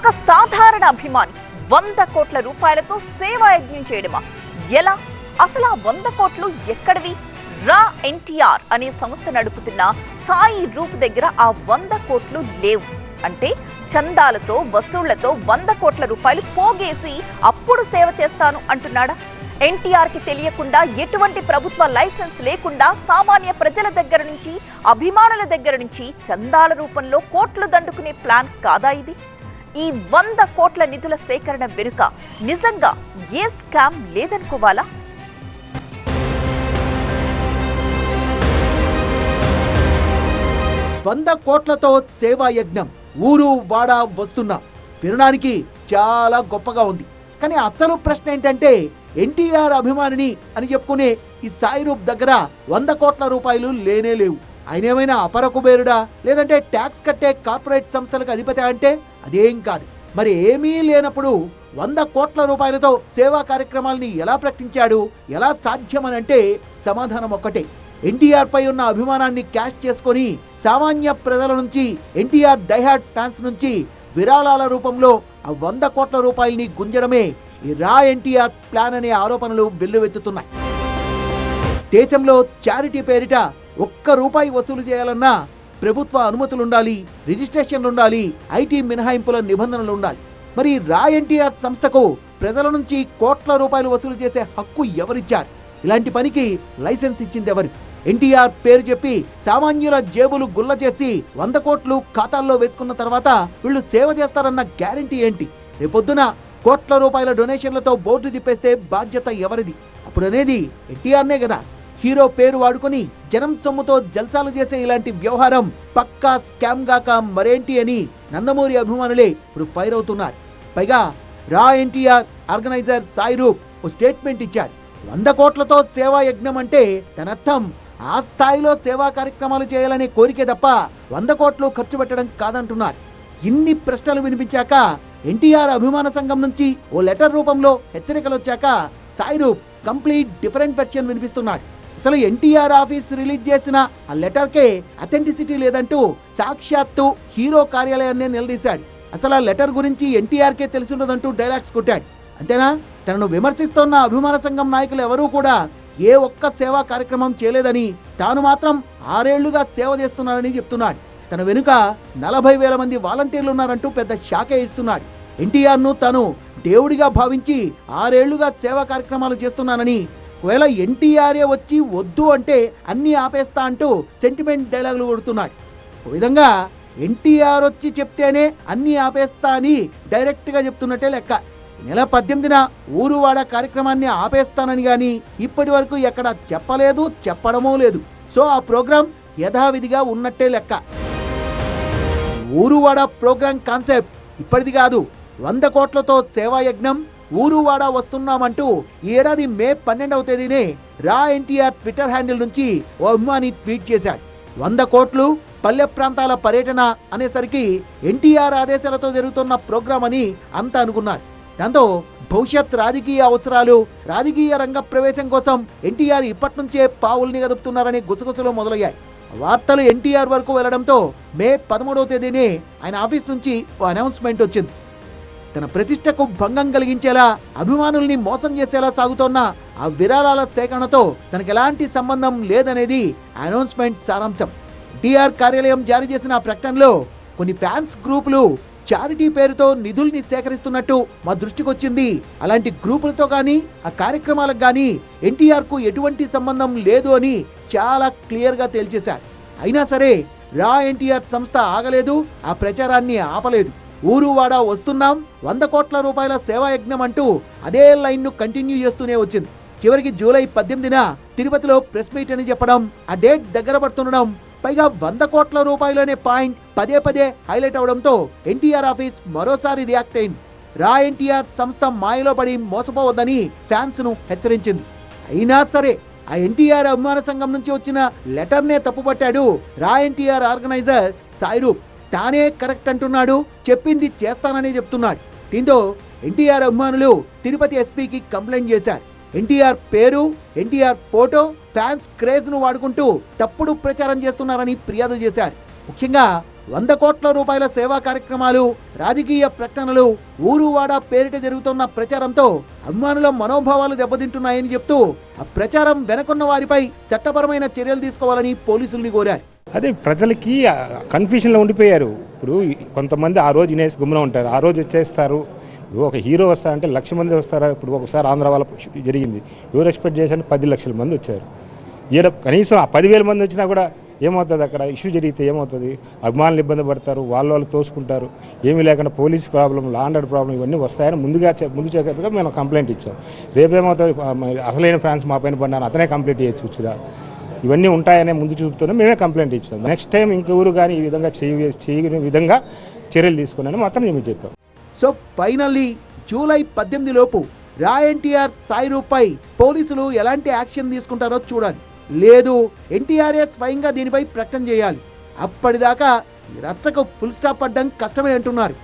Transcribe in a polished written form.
ఒక సాధారణ అభిమాని 100 కోట్ల రూపాయలతో సేవా యజ్ఞం చేయడమా? ఎలా? అసలు ఆ 100 కోట్లు ఎక్కడివి? రా ఎన్టీఆర్ అనే సంస్థ నడుపుతున్న సాయి రూప్ దగ్గర ఆ 100 కోట్లు లేవు. అంటే చందాలతో వసూళ్లతో 100 కోట్ల రూపాయలు పోగేసి అప్పుడు సేవ చేస్తాను అంటున్నాడా? ఎన్టీఆర్ కి తెలియకుండా, ఎటువంటి ప్రభుత్వ లైసెన్స్ లేకుండా సామాన్య ప్రజల దగ్గర నుంచి, అభిమానుల దగ్గర నుంచి చందాల రూపంలో కోట్లు దండుకునే ప్లాన్ కాదా ఇది? ఈ 100 కోట్ల నిధుల సేకరణ వెనుక నిజంగా ఏ స్కామ్ లేదనుకోవాలా? వంద కోట్లతో సేవా యజ్ఞం, ఊరు వాడ వస్తున్నా వినడానికి చాలా గొప్పగా ఉంది. కానీ అసలు ప్రశ్న ఏంటంటే, ఎన్టీఆర్ అభిమానిని అని చెప్పుకునే ఈ సాయి రూప్ దగ్గర 100 కోట్ల రూపాయలు లేనే లేవు. ఆయన ఏమైనా అపర కుబేరుడా, లేదంటే ట్యాక్స్ కట్టే కార్పొరేట్ సంస్థలకు అధిపతి అంటే అదేం కాదు. మరి ఏమీ లేనప్పుడు 100 కోట్ల రూపాయలతో సేవా కార్యక్రమాలని ఎలా ప్రకటించాడు? ఎలా సాధ్యమనంటే సమాధానం ఒక్కటే. ఎన్టీఆర్ పై ఉన్న అభిమానాన్ని క్యాష్ చేసుకొని సామాన్య ప్రజల నుంచి, ఎన్టీఆర్ డైహార్డ్ ఫ్యాన్స్ నుంచి విరాళాల రూపంలో ఆ 100 కోట్ల రూపాయలని గుంజడమే ఈ రా ఎన్టీఆర్ ప్లాన్ అనే ఆరోపణలు వెల్లువెత్తుతున్నాయి. దేశంలో చారిటీ పేరిట ₹1 వసూలు చేయాలన్నా ప్రభుత్వ అనుమతులుండాలి, రిజిస్ట్రేషన్లుండాలి, ఐటీ మినహాయింపుల నిబంధనలు ఉండాలి. మరి రా ఎన్టీఆర్ సంస్థకు ప్రజల నుంచి కోట్ల రూపాయలు వసూలు చేసే హక్కు ఎవరిచ్చారు? ఇలాంటి పనికి లైసెన్స్ ఇచ్చింది ఎవరు? ఎన్టీఆర్ పేరు చెప్పి సామాన్యుల జేబులు గుల్ల చేసి 100 కోట్లు ఖాతాల్లో వేసుకున్న తర్వాత వీళ్ళు సేవ చేస్తారన్న గ్యారంటీ ఏంటి? రేపొద్దున కోట్ల రూపాయల డొనేషన్లతో బోర్డు తిప్పేస్తే బాధ్యత ఎవరిది? అప్పుడు అనేది ఎన్టీఆర్నే కదా. హీరో పేరు వాడుకొని జనం సొమ్ముతో జల్సాలు చేసే ఇలాంటి వ్యవహారం పక్కా స్కామ్ గాక మరేంటి అని నందమూరి అభిమానులే ఇప్పుడు ఫైర్ అవుతున్నారు. పైగా రా ఎన్టీఆర్ ఆర్గనైజర్ సాయి రూప్ ఓ స్టేట్మెంట్ ఇచ్చాడు. 100 కోట్లతో సేవా యజ్ఞం అంటే తనర్థం ఆ స్థాయిలో సేవా కార్యక్రమాలు చేయాలనే కోరికే తప్ప 100 కోట్లు ఖర్చు పెట్టడం కాదంటున్నారు. ఇన్ని ప్రశ్నలు వినిపించాక, ఎన్టీఆర్ అభిమాన సంఘం నుంచి ఓ లెటర్ రూపంలో హెచ్చరికలు వచ్చాక సాయి రూప్ కంప్లీట్ డిఫరెంట్ వెర్షన్ వినిపిస్తున్నాడు. అసలు ఎన్టీఆర్ ఆఫీస్ రిలీజ్ చేసిన ఆ లెటర్కే అథెంటిసిటీ లేదంటూ సాక్షాత్తు హీరో కార్యాలయాన్నే నిలదీశాడు. అసలు ఆ లెటర్ గురించి ఎన్టీఆర్కే తెలిసినదంటూ డైలాగ్స్ కొట్టాడు. అంతేనా? తనను విమర్శిస్తున్న అభిమాన సంఘం నాయకులు ఎవరూ కూడా ఏ ఒక్క సేవా కార్యక్రమం చేయలేదని, తాను మాత్రం 6 ఏళ్లుగా సేవ చేస్తున్నానని చెప్తున్నాడు. తన వెనుక 40,000 మంది వాలంటీర్లు ఉన్నారంటూ పెద్ద షాకే ఇస్తున్నాడు. ఎన్టీఆర్ను తాను దేవుడిగా భావించి 6 ఏళ్లుగా సేవా కార్యక్రమాలు చేస్తున్నానని, ఒకవేళ ఎన్టీఆర్ఏ వచ్చి వద్దు అంటే అన్ని ఆపేస్తా అంటూ సెంటిమెంట్ డైలాగులు కొడుతున్నాడు. ఒక విధంగా ఎన్టీఆర్ వచ్చి చెప్తేనే అన్ని ఆపేస్తా అని డైరెక్ట్ గా చెప్తున్నట్టే లెక్క. నెల 18న ఊరువాడ కార్యక్రమాన్ని ఆపేస్తానని గాని ఇప్పటి వరకు ఎక్కడ చెప్పలేదు, చెప్పడమూ లేదు. సో ఆ ప్రోగ్రాం యథావిధిగా ఉన్నట్టే లెక్క. ఊరువాడ ప్రోగ్రాం కాన్సెప్ట్ ఇప్పటిది కాదు. 100 కోట్లతో సేవా యజ్ఞం, ఊరువాడ వస్తున్నామంటూ ఈ ఏడాది మే 12వ తేదీనే రా ఎన్టీఆర్ ట్విట్టర్ హ్యాండిల్ నుంచి ఓ అభిమాని ట్వీట్ చేశాడు. 100 కోట్లు పల్లె ప్రాంతాల పర్యటన అనేసరికి ఎన్టీఆర్ ఆదేశాలతో జరుగుతున్న ప్రోగ్రాం అని అంతా అనుకున్నారు. దాంతో భవిష్యత్ రాజకీయ అవసరాలు, రాజకీయ రంగ ప్రవేశం కోసం ఎన్టీఆర్ ఇప్పటి నుంచే పావుల్ని గదుపుతున్నారని గుసగుసలు మొదలయ్యాయి. వార్తలు ఎన్టీఆర్ వరకు వెళ్లడంతో మే 13వ తేదీనే ఆయన ఆఫీస్ నుంచి ఓ అనౌన్స్మెంట్ వచ్చింది. తన ప్రతిష్టకు భంగం కలిగించేలా, అభిమానుల్ని మోసం చేసేలా సాగుతోన్న ఆ విరాళాల సేకరణతో తనకు ఎలాంటి సంబంధం లేదనేది అనౌన్స్మెంట్ సారాంశం. ఎన్టీఆర్ కార్యాలయం జారీ చేసిన ఆ ప్రకటనలో కొన్ని ఫ్యాన్స్ గ్రూపులు చారిటీ పేరుతో నిధుల్ని సేకరిస్తున్నట్టు మా దృష్టికి వచ్చింది. అలాంటి గ్రూపులతో కానీ ఆ కార్యక్రమాలకు కానీ ఎన్టీఆర్ కు ఎటువంటి సంబంధం లేదు అని చాలా క్లియర్ గా తేల్చేశారు. అయినా సరే రా ఎన్టీఆర్ సంస్థ ఆగలేదు, ఆ ప్రచారాన్ని ఆపలేదు. ఊరువాడ వస్తున్నాం, 100 కోట్ల రూపాయల సేవా యజ్ఞం అంటూ అదే లైన్ ను కంటిన్యూ చేస్తూనే వచ్చింది. చివరికి జూలై 18న తిరుపతిలో ప్రెస్ మీట్ అని చెప్పడం, ఆ డేట్ దగ్గర పడుతుండడం, పైగా 100 కోట్ల రూపాయలు అనే పాయింట్ పదే పదే హైలైట్ అవడంతో ఎన్టీఆర్ ఆఫీస్ మరోసారి రియాక్ట్ అయింది. రా ఎన్టీఆర్ సంస్థ మాయలో పడి మోసపోవద్దని ఫ్యాన్స్ ను హెచ్చరించింది. అయినా సరే ఆ ఎన్టీఆర్ అభిమాన సంఘం నుంచి వచ్చిన లెటర్నే తప్పుపట్టాడు రా ఎన్టీఆర్ ఆర్గనైజర్ సాయి రూప్. తానే కరెక్ట్ అంటున్నాడు, చెప్పింది చేస్తానని చెప్తున్నాడు. దీంతో ఎన్టీఆర్ అభిమానులు తిరుపతి ఎస్పీకి కంప్లైంట్ చేశారు. ఎన్టీఆర్ పేరు, ఎన్టీఆర్ ఫోటో, ఫ్యాన్స్ క్రేజ్ ను వాడుకుంటూ తప్పుడు ప్రచారం చేస్తున్నారని ఫిర్యాదు చేశారు. ముఖ్యంగా 100 కోట్ల రూపాయల సేవా కార్యక్రమాలు, రాజకీయ ప్రకటనలు, ఊరువాడ పేరిట జరుగుతున్న ప్రచారంతో అభిమానుల మనోభావాలు దెబ్బతింటున్నాయని చెప్తూ ఆ ప్రచారం వెనకున్న వారిపై చట్టపరమైన చర్యలు తీసుకోవాలని పోలీసుల్ని కోరారు. అదే ప్రజలకి కన్ఫ్యూషన్లో ఉండిపోయారు. ఇప్పుడు కొంతమంది ఆ రోజు వినేసి గుమ్మన ఉంటారు, ఆ రోజు వచ్చేస్తారు. ఇప్పుడు ఒక హీరో వస్తారంటే 1,00,000 మంది వస్తారా? ఇప్పుడు ఒకసారి ఆంధ్ర వాళ్ళ జరిగింది, ఎవరు ఎక్స్పెక్ట్ చేశారు? 10 లక్షల మంది వచ్చారు. కనీసం ఆ 10,000 మంది వచ్చినా కూడా ఏమవుతుంది? అక్కడ ఇష్యూ జరిగితే ఏమవుతుంది? అభిమానులు ఇబ్బంది పడతారు, వాళ్ళు తోసుకుంటారు. ఏమీ లేకుండా police problem, law and order problem ఇవన్నీ వస్తాయని ముందు జాగ్రత్తగా మేము కంప్లైంట్ ఇచ్చాం. రేపేమవుతుంది? అసలైన ఫ్యాన్స్ మా పైన పడినారు, అతనే కంప్లైంట్ చేయొచ్చు. ఇవన్నీ ఉంటాయనే ముందు చూపుతూనే మేమే కంప్లైంట్ ఇచ్చాం. నెక్స్ట్ టైం ఇంకెవరు కానీ ఈ విధంగా చేయని విధంగా చర్యలు తీసుకున్నాను మాత్రం మేము చెప్పాం. సో ఫైనల్లీ జూలై 18 లోపు రా ఎన్టీఆర్ సాయి రూప్పై పోలీసులు ఎలాంటి యాక్షన్ తీసుకుంటారో చూడాలి. లేదు ఎన్టీఆర్ఏ స్వయంగా దీనిపై ప్రకటన చేయాలి. అప్పటిదాకా రచ్చకు ఫుల్ స్టాప్ పడ్డం కష్టమే అంటున్నారు.